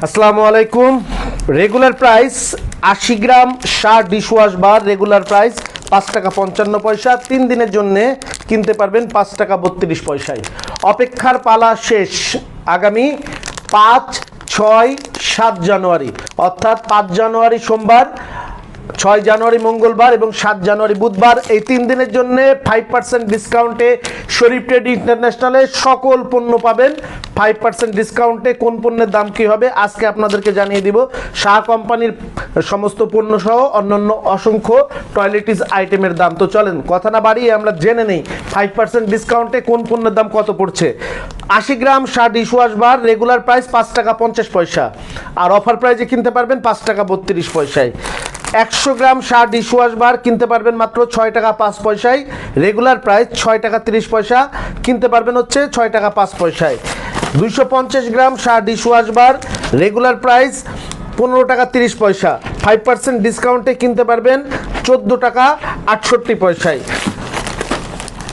আসসালামু আলাইকুম। Regular price 80 gram Shah dishwash bar regular price 5 টাকা 55 পয়সা। 3 দিনের জন্য কিনতে পারবেন 5 টাকা 32 পয়সায়। অপেক্ষার পালা শেষ আগামী 5, 6, 7 জানুয়ারি, অর্থাৎ 5 জানুয়ারি সোমবার, 6 জানুয়ারি মঙ্গলবার এবং 7 জানুয়ারি বুধবার, এই 3 দিনের জন্য 5% ডিসকাউন্টে শরীফ ট্রেড ইন্টারন্যাশনালে সকল পণ্য পাবেন 5% ডিসকাউন্টে। কোন পণ্যের দাম কী হবে আজকে আপনাদেরকে জানিয়ে দিব। শাহ কোম্পানির সমস্ত পণ্য সহ অন্যান্য অসংখ্য টয়লেটিস আইটেমের দাম। তো চলেন কথা না বাড়িয়ে আমরা জেনে নেই 5% ডিসকাউন্টে কোন পণ্যের দাম কত পড়ছে। 80 gram Shah dishwash bar regular price 5 টাকা 50 পয়সা, আর অফার প্রাইসে কিনতে পারবেন 5 টাকা 32 পয়সায়। 100 গ্রাম শাহ ডিশওয়াশ বার কিনতে পারবেন মাত্র 6 টাকা 5 পয়সায়, রেগুলার প্রাইস 6 টাকা 30 পয়সা, কিনতে পারবেন হচ্ছে 6 টাকা 5 পয়সায়। 250 gram Shah dishwash bar regular price 15 টাকা 30 পয়সা, 5% ডিসকাউন্টে কিনতে পারবেন 14 টাকা 68 পয়সায়।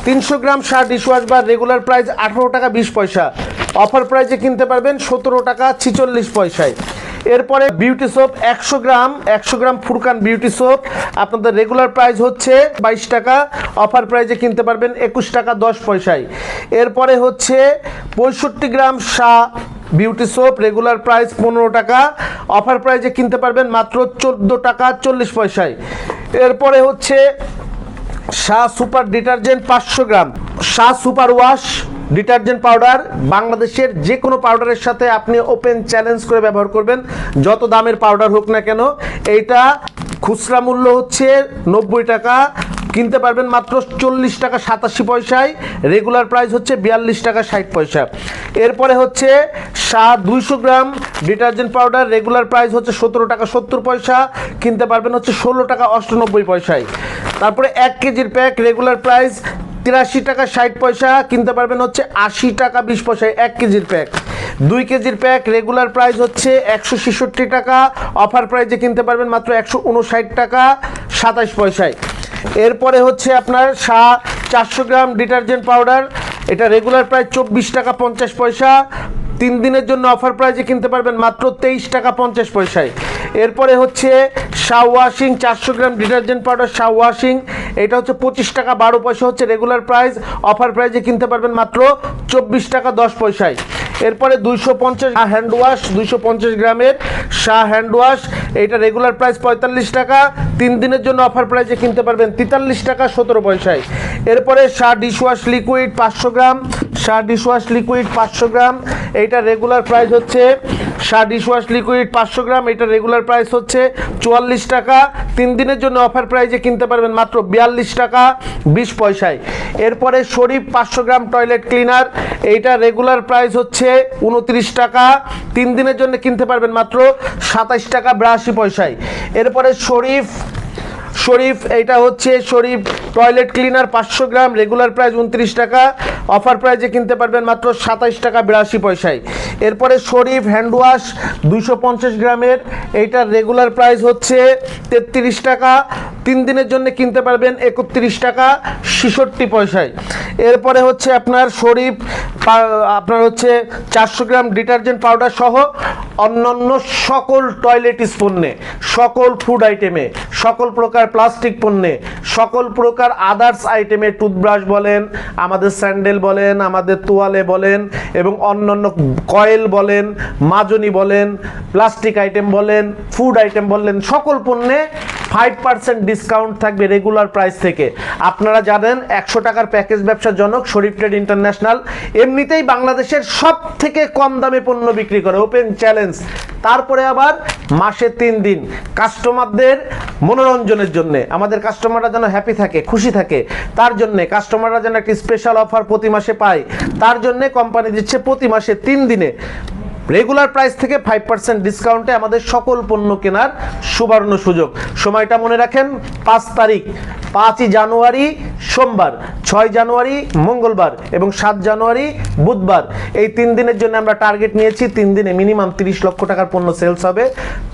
300 gram Shah dishwash bar regular price 18 টাকা 20 পয়সা, অফার প্রাইসে কিনতে পারবেন 17 টাকা 46 পয়সায়। এরপরে বিউটি সোপ 100 গ্রাম ফুরকান বিউটি সোপ আপনাদের রেগুলার প্রাইস হচ্ছে 22 টাকা, অফার প্রাইসে কিনতে পারবেন 21 টাকা 10 পয়সায়। এরপরে হচ্ছে 65 gram Shah beauty soap regular price 15 টাকা, অফার প্রাইসে কিনতে পারবেন মাত্র 14 টাকা 40 পয়সায়। এরপরে হচ্ছে Shah super detergent 500 gram, Shah super wash detergent powder, বাংলাদেশের যে কোনো পাউডারের সাথে আপনি ওপেন চ্যালেঞ্জ করে ব্যবহার করবেন, যত দামের পাউডার হোক না কেন। এইটা খুচরা মূল্য হচ্ছে 90 টাকা, কিনতে পারবেন মাত্র 40 টাকা 87 পয়সায়, রেগুলার প্রাইস হচ্ছে 42 টাকা 60 পয়সা। এরপরে হচ্ছে শাহ 200 গ্রাম ডিটারজেন্ট পাউডার রেগুলার প্রাইস হচ্ছে 17 টাকা 70 পয়সা, কিনতে পারবেন হচ্ছে 16 টাকা 98 পয়সায়। তারপরে 1 কেজির প্যাক রেগুলার প্রাইস 83 টাকা 60 পয়সা, কিনতে পারবেন হচ্ছে 80 টাকা 20 পয়সায় 1 কেজির প্যাক। 2 কেজির প্যাক রেগুলার প্রাইস হচ্ছে 166 টাকা, অফার প্রাইসে কিনতে পারবেন মাত্র 159 টাকা 27 পয়সায়। এরপরে হচ্ছে আপনার শাহ 400 গ্রাম ডিটারজেন্ট পাউডার, এটা রেগুলার প্রাইস 24 টাকা 50 পয়সা, 3 দিনের জন্য অফার প্রাইসে কিনতে পারবেন মাত্র 23 টাকা 50 পয়সায়। এরপরে হচ্ছে শাহ ওয়াশিং 400 গ্রাম ডিটারজেন্ট পাউডার শাহ ওয়াশিং, এটা হচ্ছে 25 টাকা 12 পয়সা হচ্ছে রেগুলার প্রাইস, অফার প্রাইসে কিনতে পারবেন মাত্র 24 টাকা 10 পয়সায়। এরপরে 250 হ্যান্ড ওয়াশ 250 গ্রামের শাহ হ্যান্ড ওয়াশ, এটা রেগুলার প্রাইস 45 টাকা, 3 দিনের জন্য অফার প্রাইসে কিনতে পারবেন 43 টাকা 17 পয়সায়। এরপরে Shah dishwash liquid 500 gram, Shah dishwash liquid 500 গ্রাম, এইটা রেগুলার প্রাইস হচ্ছে শাহ ডিশওয়াশ লিকুইড 500 গ্রাম, এটা রেগুলার প্রাইস হচ্ছে 44 টাকা, 3 দিনের জন্য অফার প্রাইসে কিনতে পারবেন মাত্র 42 টাকা 20 পয়সায়। এরপরে শরীফ 500 গ্রাম টয়লেট ক্লিনার, এইটা রেগুলার প্রাইস হচ্ছে 29 টাকা, 3 দিনের জন্য কিনতে পারবেন মাত্র 27 টাকা 82 পয়সায়। এরপরে শরীফ এইটা হচ্ছে শরীফ টয়লেট ক্লিনার 500 গ্রাম রেগুলার প্রাইস 29 টাকা, অফার প্রাইসে কিনতে পারবেন মাত্র 27 টাকা 82 পয়সায়। এরপরে শরীফ হ্যান্ড ওয়াশ 250 গ্রামের, এইটার রেগুলার প্রাইস হচ্ছে 33 টাকা, 3 দিনের জন্য কিনতে পারবেন 31 টাকা 66 পয়সায়। এরপরে হচ্ছে আপনার শরীফ আপনার হচ্ছে 400 গ্রাম ডিটারজেন্ট পাউডার সহ অন্যান্য সকল টয়লেটিস পণ্যে, সকল ফুড আইটেমে, সকল প্রকার প্লাস্টিক পণ্যে, সকল প্রকার আদার্স আইটেমে, টুথব্রাশ বলেন, আমাদের স্যান্ডেল বলেন, আমাদের তোয়ালে বলেন এবং অন্যান্য কয়েল বলেন, মাজনি বলেন, প্লাস্টিক আইটেম বলেন, ফুড আইটেম বললেন, সকল পণ্যে 5% ডিসকাউন্ট থাকবে রেগুলার প্রাইস থেকে। আপনারা জানেন 100 টাকার প্যাকেজ ব্যবসার জনক শরীফ ট্রেড ইন্টারন্যাশনাল এমনিতেই বাংলাদেশের সব থেকে কম দামে পণ্য বিক্রি করে, ওপেন চ্যালেঞ্জ। তারপরে আবার মাসে 3 দিন কাস্টমারদের মনোরঞ্জনের জন্য, আমাদের কাস্টমাররা যেন হ্যাপি থাকে, খুশি থাকে, তার জন্যে কাস্টমাররা যেন একটি স্পেশাল অফার প্রতি মাসে পায়, তার জন্যে কোম্পানি দিচ্ছে প্রতি মাসে 3 দিনে রেগুলার প্রাইস থেকে 5% ডিসকাউন্টে আমাদের সকল পণ্য কেনার সুবর্ণ সুযোগ। সময়টা মনে রাখেন, 5 তারিখ, 5ই জানুয়ারি সোমবার, 6 জানুয়ারি মঙ্গলবার এবং 7 জানুয়ারি বুধবার, এই 3 দিনের জন্য আমরা টার্গেট নিয়েছি। 3 দিনে মিনিমাম 30 লক্ষ টাকার পণ্য সেলস হবে।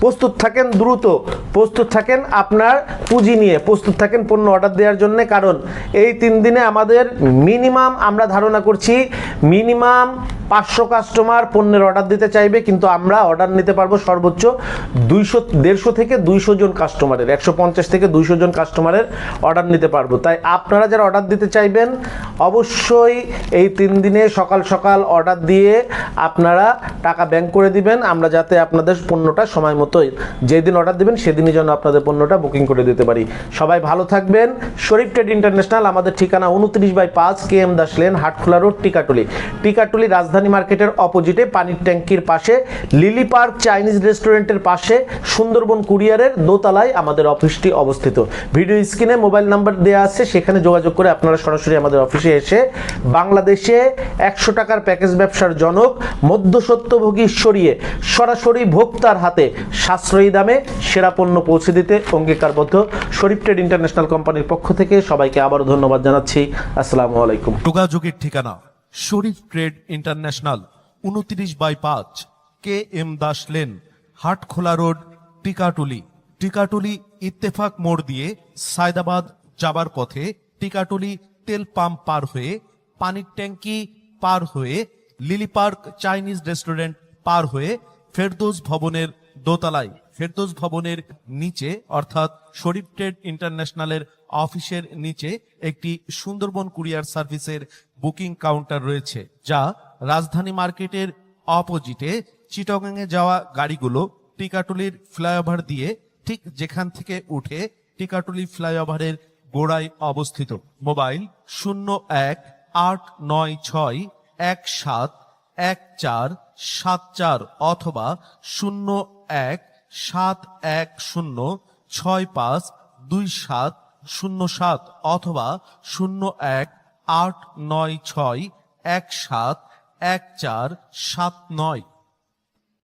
প্রস্তুত থাকেন দ্রুত, প্রস্তুত থাকেন আপনার পুঁজি নিয়ে, প্রস্তুত থাকেন পণ্য অর্ডার দেওয়ার জন্য, কারণ এই 3 দিনে আমাদের মিনিমাম আমরা ধারণা করছি মিনিমাম 500 কাস্টমার পণ্যের অর্ডার দিতে নিতে চাইবে, কিন্তু আমরা অর্ডার নিতে পারবো সর্বোচ্চ 150 থেকে 200 জন কাস্টমারের, 150 থেকে 200 জন কাস্টমারের অর্ডার নিতে পারবো। তাই আপনারা যারা অর্ডার দিতে চাইবেন অবশ্যই এই 3 দিনে সকাল সকাল অর্ডার দিয়ে আপনারা টাকা ব্যাংক করে দিবেন, আমরা যাতে আপনাদের পণ্যটা সময় মতো যেদিন অর্ডার দিবেন সেদিনই যেন আপনাদের পণ্যটা বুকিং করে দিতে পারি। সবাই ভালো থাকবেন। শরীফ ট্রেড ইন্টারন্যাশনাল, আমাদের ঠিকানা 29/5 KM Das lane, Hatkhola road, Tikatuli রাজধানী মার্কেটের অপোজিটে পানির ট্যাঙ্কির পাশে, লিলি পার্ক চাইনিজ রেস্টুরেন্টের পাশে, সুন্দরবন কুরিয়ারের দোতলায় আমাদের অফিসটি অবস্থিত। ভিডিও স্ক্রিনে মোবাইল নাম্বার দেওয়া আছে, সেখানে যোগাযোগ করে আপনারা সরাসরি আমাদের অফিসে এসে বাংলাদেশে 100 টাকার প্যাকেজ ব্যবসার জনক মধ্যস্বত্বভোগী সরিয়ে সরাসরি ভোক্তার হাতে সাশ্রয়ী দামে সেরা পণ্য পৌঁছে দিতে অঙ্গীকারবদ্ধ শরীফ ট্রেড ইন্টারন্যাশনাল কোম্পানির পক্ষ থেকে সবাইকে আবারও ধন্যবাদ জানাচ্ছি। আসসালামু আলাইকুম। যোগাযোগের ঠিকানা Sharif trade international, 29/5 KM Das lane, Hatkhola road, Tikatuli Ittefaq মোড় দিয়ে সায়দাবাদ যাবার পথে, টিকাটুলি তেল পাম্প পার হয়ে, পানির ট্যাঙ্কি পার হয়ে, লিলি পার্ক চাইনিজ রেস্টুরেন্ট পার হয়ে ফেরদৌস ভবনের দোতলায়, ফেরদৌস ভবনের নিচে অর্থাৎ শরীফ ট্রেড ইন্টারন্যাশনালের অফিসের নিচে একটি সুন্দরবন কুরিয়ার সার্ভিসের বুকিং কাউন্টার রয়েছে, যা রাজধানী মার্কেটের অপোজিটে চিটাগাংয়ে যাওয়া গাড়িগুলো টিকাটুলির ফ্লাইওভার দিয়ে ঠিক যেখান থেকে উঠে টিকাটুলি ফ্লাইওভারের গোড়ায় অবস্থিত। মোবাইল 0189171474 অথবা 0171065207 অথবা 018961714149।